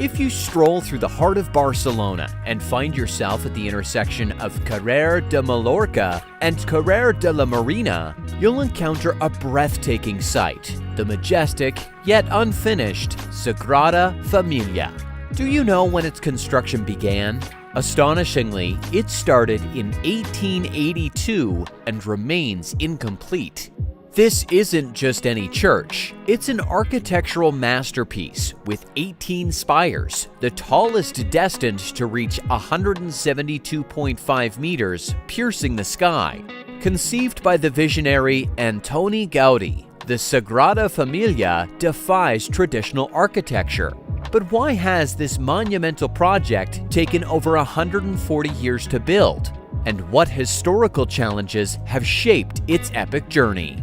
If you stroll through the heart of Barcelona and find yourself at the intersection of Carrer de Mallorca and Carrer de la Marina, you'll encounter a breathtaking sight, the majestic, yet unfinished, Sagrada Familia. Do you know when its construction began? Astonishingly, it started in 1882 and remains incomplete. This isn't just any church, it's an architectural masterpiece with 18 spires, the tallest destined to reach 172.5 meters, piercing the sky. Conceived by the visionary Antoni Gaudí, the Sagrada Familia defies traditional architecture. But why has this monumental project taken over 140 years to build? And what historical challenges have shaped its epic journey?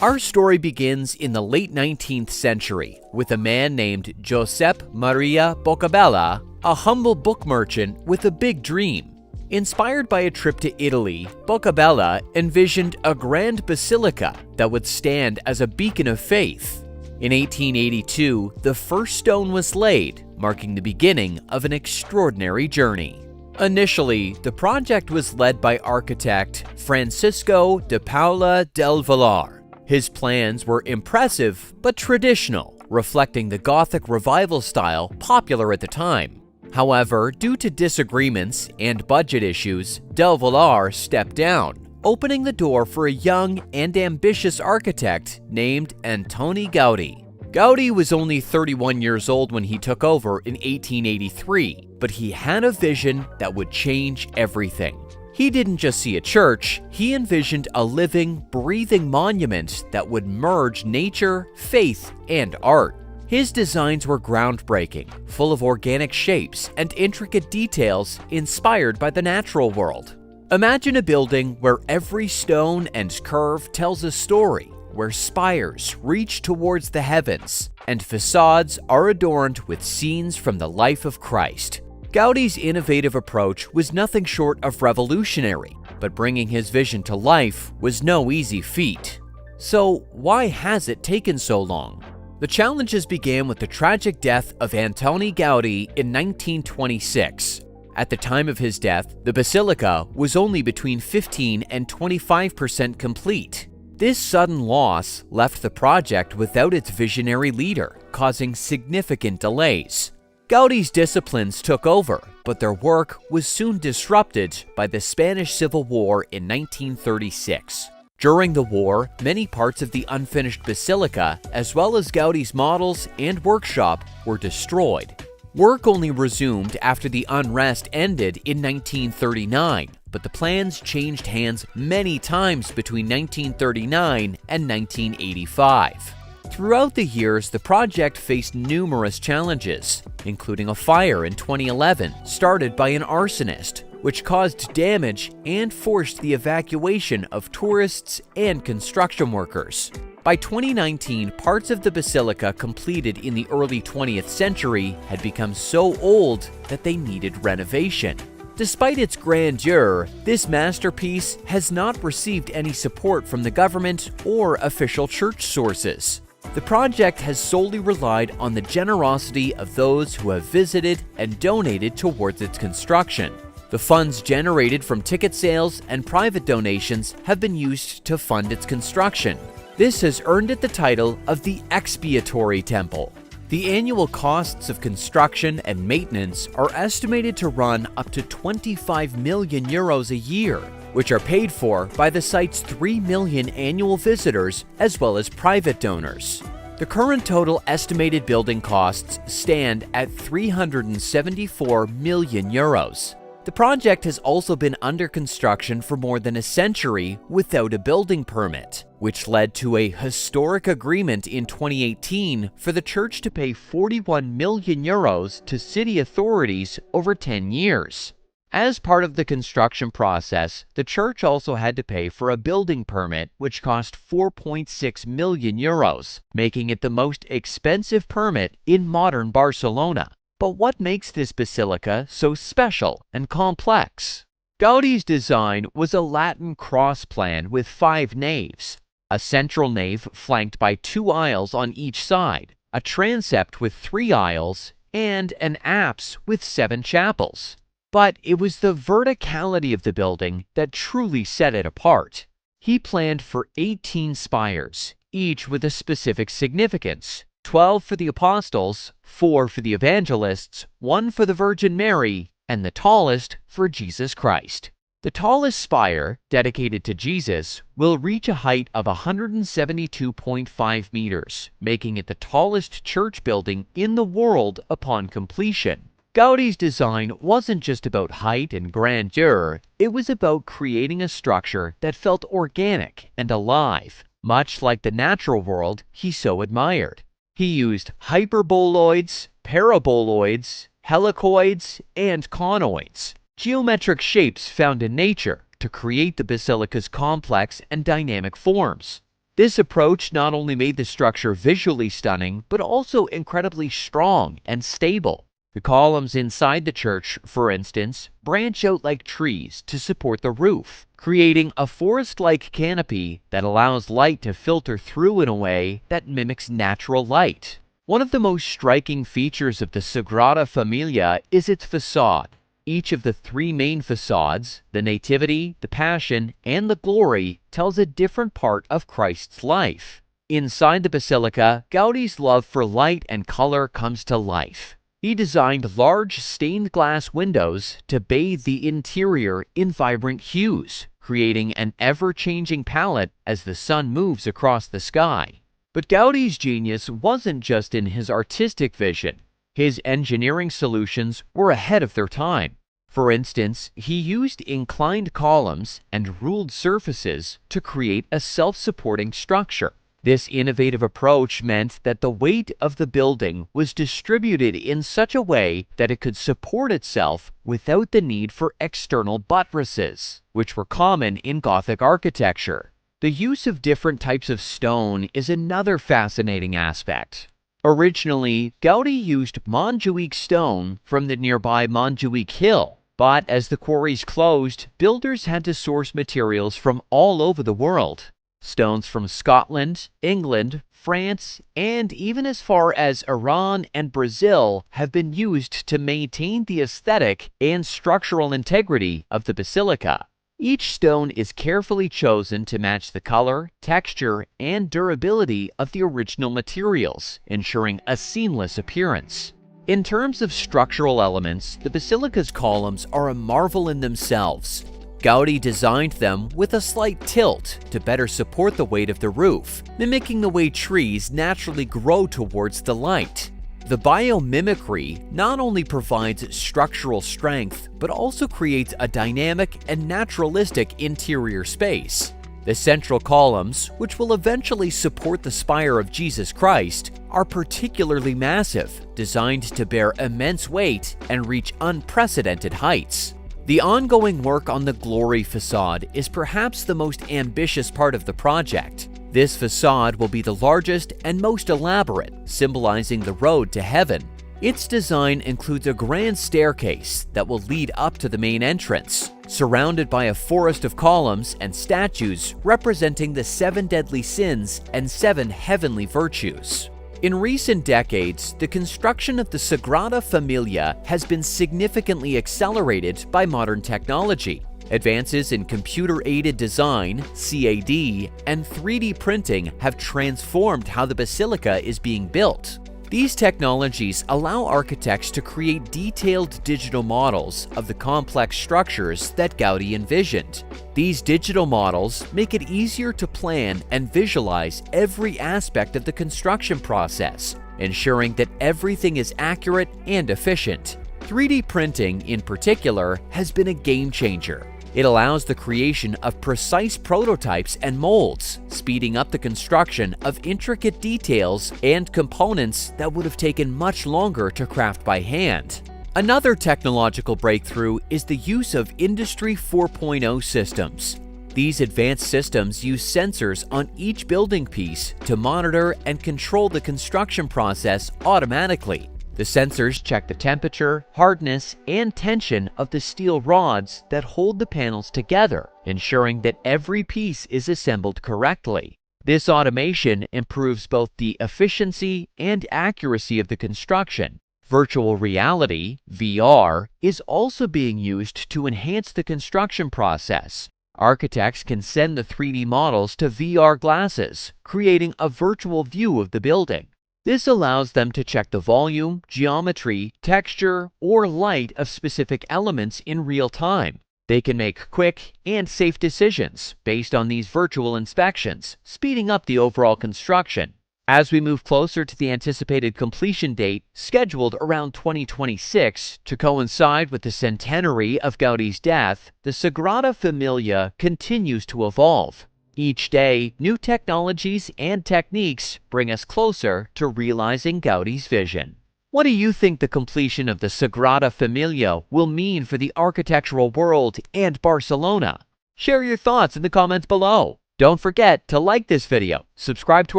Our story begins in the late 19th century with a man named Josep Maria Boccabella, a humble book merchant with a big dream. Inspired by a trip to Italy, Boccabella envisioned a grand basilica that would stand as a beacon of faith. In 1882, the first stone was laid, marking the beginning of an extraordinary journey. Initially, the project was led by architect Francisco de Paula del Villar. His plans were impressive but traditional, reflecting the Gothic revival style popular at the time. However, due to disagreements and budget issues, del Villar stepped down, opening the door for a young and ambitious architect named Antoni Gaudí. Gaudí was only 31 years old when he took over in 1883, but he had a vision that would change everything. He didn't just see a church, he envisioned a living, breathing monument that would merge nature, faith, and art. His designs were groundbreaking, full of organic shapes and intricate details inspired by the natural world. Imagine a building where every stone and curve tells a story, where spires reach towards the heavens, and facades are adorned with scenes from the life of Christ. Gaudí's innovative approach was nothing short of revolutionary, but bringing his vision to life was no easy feat. So, why has it taken so long? The challenges began with the tragic death of Antoni Gaudí in 1926. At the time of his death, the basilica was only between 15 and 25% complete. This sudden loss left the project without its visionary leader, causing significant delays. Gaudí's disciplines took over, but their work was soon disrupted by the Spanish Civil War in 1936. During the war, many parts of the unfinished basilica, as well as Gaudí's models and workshop, were destroyed. Work only resumed after the unrest ended in 1939, but the plans changed hands many times between 1939 and 1985. Throughout the years, the project faced numerous challenges, including a fire in 2011 started by an arsonist, which caused damage and forced the evacuation of tourists and construction workers. By 2019, parts of the basilica completed in the early 20th century had become so old that they needed renovation. Despite its grandeur, this masterpiece has not received any support from the government or official church sources. The project has solely relied on the generosity of those who have visited and donated towards its construction. The funds generated from ticket sales and private donations have been used to fund its construction. This has earned it the title of the Expiatory Temple. The annual costs of construction and maintenance are estimated to run up to 25 million euros a year, which are paid for by the site's 3 million annual visitors as well as private donors. The current total estimated building costs stand at 374 million euros. The project has also been under construction for more than a century without a building permit, which led to a historic agreement in 2018 for the church to pay 41 million euros to city authorities over 10 years. As part of the construction process, the church also had to pay for a building permit which cost 4.6 million euros, making it the most expensive permit in modern Barcelona. But what makes this basilica so special and complex? Gaudí's design was a Latin cross plan with 5 naves, a central nave flanked by 2 aisles on each side, a transept with 3 aisles, and an apse with 7 chapels. But it was the verticality of the building that truly set it apart. He planned for 18 spires, each with a specific significance: 12 for the apostles, 4 for the evangelists, 1 for the Virgin Mary, and the tallest for Jesus Christ. The tallest spire, dedicated to Jesus, will reach a height of 172.5 meters, making it the tallest church building in the world upon completion. Gaudí's design wasn't just about height and grandeur, it was about creating a structure that felt organic and alive, much like the natural world he so admired. He used hyperboloids, paraboloids, helicoids, and conoids, geometric shapes found in nature, to create the basilica's complex and dynamic forms. This approach not only made the structure visually stunning, but also incredibly strong and stable. The columns inside the church, for instance, branch out like trees to support the roof, creating a forest-like canopy that allows light to filter through in a way that mimics natural light. One of the most striking features of the Sagrada Familia is its facade. Each of the 3 main facades, the Nativity, the Passion, and the Glory, tells a different part of Christ's life. Inside the basilica, Gaudí's love for light and color comes to life. He designed large stained glass windows to bathe the interior in vibrant hues, creating an ever-changing palette as the sun moves across the sky. But Gaudí's genius wasn't just in his artistic vision. His engineering solutions were ahead of their time. For instance, he used inclined columns and ruled surfaces to create a self-supporting structure. This innovative approach meant that the weight of the building was distributed in such a way that it could support itself without the need for external buttresses, which were common in Gothic architecture. The use of different types of stone is another fascinating aspect. Originally, Gaudí used Montjuïc stone from the nearby Montjuïc Hill, but as the quarries closed, builders had to source materials from all over the world. Stones from Scotland, England, France, and even as far as Iran and Brazil have been used to maintain the aesthetic and structural integrity of the basilica. Each stone is carefully chosen to match the color, texture, and durability of the original materials, ensuring a seamless appearance. In terms of structural elements, the basilica's columns are a marvel in themselves. Gaudí designed them with a slight tilt to better support the weight of the roof, mimicking the way trees naturally grow towards the light. The biomimicry not only provides structural strength, but also creates a dynamic and naturalistic interior space. The central columns, which will eventually support the spire of Jesus Christ, are particularly massive, designed to bear immense weight and reach unprecedented heights. The ongoing work on the Glory facade is perhaps the most ambitious part of the project. This facade will be the largest and most elaborate, symbolizing the road to heaven. Its design includes a grand staircase that will lead up to the main entrance, surrounded by a forest of columns and statues representing the 7 deadly sins and 7 heavenly virtues. In recent decades, the construction of the Sagrada Familia has been significantly accelerated by modern technology. Advances in computer-aided design, CAD, and 3D printing have transformed how the basilica is being built. These technologies allow architects to create detailed digital models of the complex structures that Gaudí envisioned. These digital models make it easier to plan and visualize every aspect of the construction process, ensuring that everything is accurate and efficient. 3D printing, in particular, has been a game changer. It allows the creation of precise prototypes and molds, speeding up the construction of intricate details and components that would have taken much longer to craft by hand. Another technological breakthrough is the use of Industry 4.0 systems. These advanced systems use sensors on each building piece to monitor and control the construction process automatically. The sensors check the temperature, hardness, and tension of the steel rods that hold the panels together, ensuring that every piece is assembled correctly. This automation improves both the efficiency and accuracy of the construction. Virtual reality, VR, is also being used to enhance the construction process. Architects can send the 3D models to VR glasses, creating a virtual view of the building. This allows them to check the volume, geometry, texture, or light of specific elements in real time. They can make quick and safe decisions based on these virtual inspections, speeding up the overall construction. As we move closer to the anticipated completion date, scheduled around 2026 to coincide with the centenary of Gaudí's death, the Sagrada Familia continues to evolve. Each day, new technologies and techniques bring us closer to realizing Gaudí's vision. What do you think the completion of the Sagrada Familia will mean for the architectural world and Barcelona? Share your thoughts in the comments below. Don't forget to like this video, subscribe to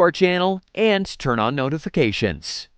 our channel, and turn on notifications.